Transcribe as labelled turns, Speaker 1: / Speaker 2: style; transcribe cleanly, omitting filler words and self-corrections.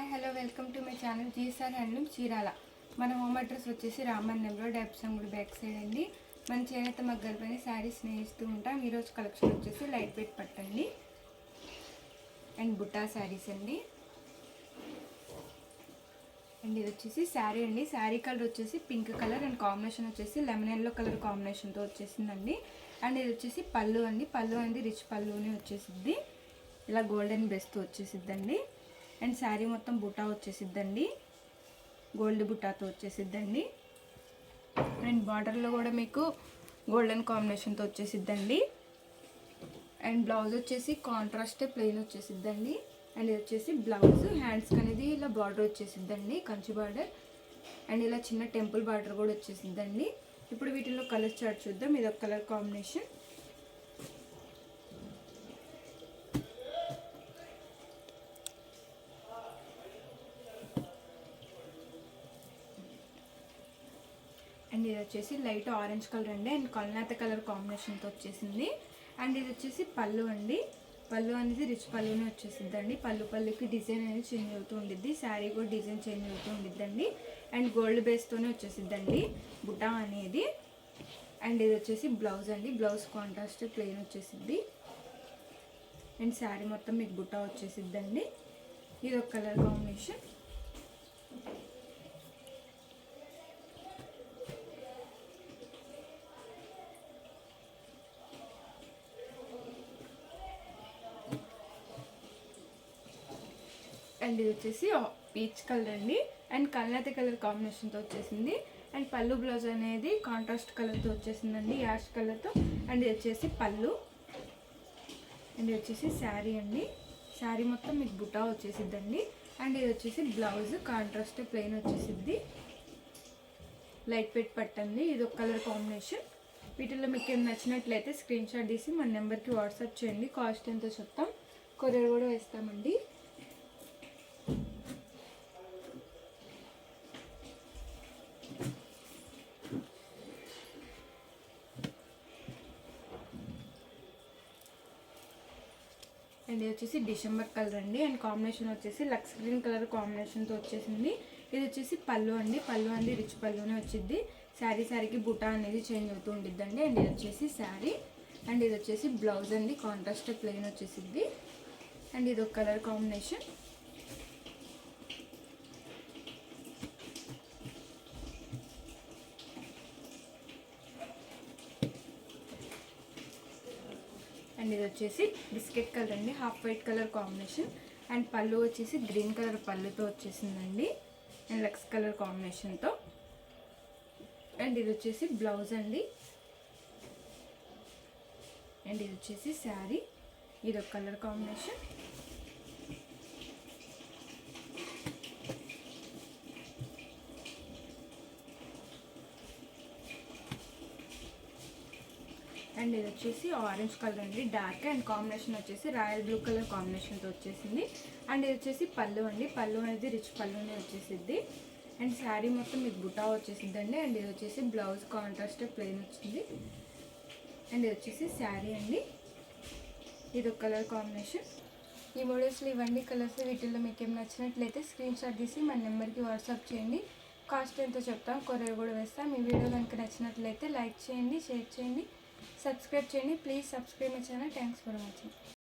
Speaker 1: Hi hello welcome to my channel GSR handloom Chirala. మన home address వచ్చేసి రామన్నెంలో డైప్సంగుడు back side అండి. మన చేనేత మగ్గల పైన శారీస్ నేయిస్తూ ఉంటాం. ఈరోజు కలెక్షన్ వచ్చేసి లైట్ వెయిట్ పట్టండి అండ్ బుట్టా శారీస్ అండి. అండ్ ఇది వచ్చేసి శారీ అండి. శారీ కలర్ వచ్చేసి పింక్ కలర్ అండ్ కాంబినేషన్ వచ్చేసి లెమన్ ఎల్లో కలర్ కాంబినేషన్తో వచ్చేసిందండి. అండ్ ఇది వచ్చేసి పళ్ళు అండి. పళ్ళు అనేది రిచ్ పళ్ళుని వచ్చేసిద్ది, ఇలా గోల్డెన్ బెస్ట్తో వచ్చేసిద్దండి. అండ్ శారీ మొత్తం బుట్టా వచ్చేసిద్దండి, గోల్డ్ బుట్టాతో వచ్చేసిద్దండి. అండ్ బార్డర్లో కూడా మీకు గోల్డెన్ కాంబినేషన్తో వచ్చేసిద్దండి. అండ్ బ్లౌజ్ వచ్చేసి కాంట్రాస్ట్ ప్లెయిన్ వచ్చేసిద్దండి. అండ్ ఇది వచ్చేసి బ్లౌజ్ హ్యాండ్స్కి అనేది ఇలా బార్డర్ వచ్చేసిద్దండి, కంచి బార్డర్. అండ్ ఇలా చిన్న టెంపుల్ బార్డర్ కూడా వచ్చేసిద్దండి. ఇప్పుడు వీటిలో కలర్ చార్ట్ చూద్దాం. ఇది ఒక కలర్ కాంబినేషన్. అండ్ ఇది వచ్చేసి లైట్ ఆరెంజ్ కలర్ అండి. అండ్ కల్నేత కలర్ కాంబినేషన్తో వచ్చేసింది. అండ్ ఇది వచ్చేసి పళ్ళు అండి. పళ్ళు అనేది రిచ్ పళ్ళునే వచ్చేసిందండి. పళ్ళుకి డిజైన్ అనేది చేంజ్ అవుతూ ఉండిద్ది, శారీ కూడా డిజైన్ చేంజ్ అవుతూ ఉండిద్దండి. అండ్ గోల్డ్ బేస్తోనే వచ్చేసిద్దండి బుటా అనేది. అండ్ ఇది వచ్చేసి బ్లౌజ్ అండి. బ్లౌజ్ కాంట్రాస్ట్ ప్లెయిన్ వచ్చేసిద్ది. అండ్ శారీ మొత్తం మీకు బుటా వచ్చేసిద్దండి. ఇది ఒక కలర్ కాంబినేషన్. అండ్ ఇది వచ్చేసి పీచ్ కలర్ అండి. అండ్ కల్నేత కలర్ కాంబినేషన్తో వచ్చేసింది. అండ్ పళ్ళు బ్లౌజ్ అనేది కాంట్రాస్ట్ కలర్తో వచ్చేసిందండి, యాష్ కలర్తో. అండ్ ఇది వచ్చేసి పళ్ళు. అండ్ ఇది వచ్చేసి శారీ అండి. శారీ మొత్తం మీకు బుటా వచ్చేసిద్దండి. అండ్ ఇది వచ్చేసి బ్లౌజ్ కాంట్రాస్ట్ ప్లెయిన్ వచ్చేసిద్ది, లైట్ వెయిట్ పట్టండి. ఇది ఒక కలర్ కాంబినేషన్. వీటిల్లో మీకు ఏం నచ్చినట్లయితే స్క్రీన్ షాట్ తీసి మన నెంబర్కి వాట్సాప్ చేయండి. కాస్ట్ ఎంతో చెప్తాం, కొరియర్ కూడా వేస్తామండి. అండ్ ఇది వచ్చేసి డిసెంబర్ కలర్ అండి. అండ్ కాంబినేషన్ వచ్చేసి లక్స్ గ్రీన్ కలర్ కాంబినేషన్తో వచ్చేసింది. ఇది వచ్చేసి పళ్ళు అండి. పళ్ళు అనేది రిచ్ పళ్ళునే వచ్చింది. శారీకి బుటా అనేది చేంజ్ అవుతూ ఉండిద్దండి. అండ్ ఇది వచ్చేసి శారీ. అండ్ ఇది వచ్చేసి బ్లౌజ్ అండి, కాంట్రాస్ట్ ప్లెయిన్ వచ్చేసిద్ది. అండ్ ఇది ఒక కలర్ కాంబినేషన్. అండ్ ఇది వచ్చేసి బిస్కెట్ కలర్ అండి, half white colour combination. And పళ్ళు వచ్చేసి గ్రీన్ కలర్ పళ్ళుతో వచ్చేసిందండి, అండ్ లక్స్ కలర్ కాంబినేషన్తో. అండ్ ఇది వచ్చేసి బ్లౌజ్ అండి. అండ్ ఇది వచ్చేసి శారీ. ఇది ఒక కలర్ కాంబినేషన్. అండ్ ఇది వచ్చేసి ఆరెంజ్ కలర్ అండి, డార్క్. అండ్ కాంబినేషన్ వచ్చేసి రాయల్ బ్లూ కలర్ కాంబినేషన్తో వచ్చేసింది. అండ్ ఇది వచ్చేసి పళ్ళు అండి. పళ్ళు అనేది రిచ్ పళ్ళునే వచ్చేసిద్ది. అండ్ శారీ మొత్తం మీకు బుటా వచ్చేసిద్దండి. అండ్ ఇది వచ్చేసి బ్లౌజ్ కాంట్రాస్ట్ ప్లెయిన్ వచ్చింది. అండ్ ఇది వచ్చేసి శారీ అండి. ఇది ఒక కలర్ కాంబినేషన్. ఈ మోడల్స్లో ఇవన్నీ కలర్స్. వీటిల్లో మీకు ఏం నచ్చినట్లయితే స్క్రీన్ షాట్ తీసి మన నెంబర్కి వాట్సాప్ చేయండి. కాస్ట్ ఎంతో చెప్తాం, కొరియర్ కూడా వేస్తాం. మీ వీడియో కనుక నచ్చినట్లయితే లైక్ చేయండి, షేర్ చేయండి, సబ్స్క్రైబ్ చేయండి. Please subscribe my channel. Thanks for watching.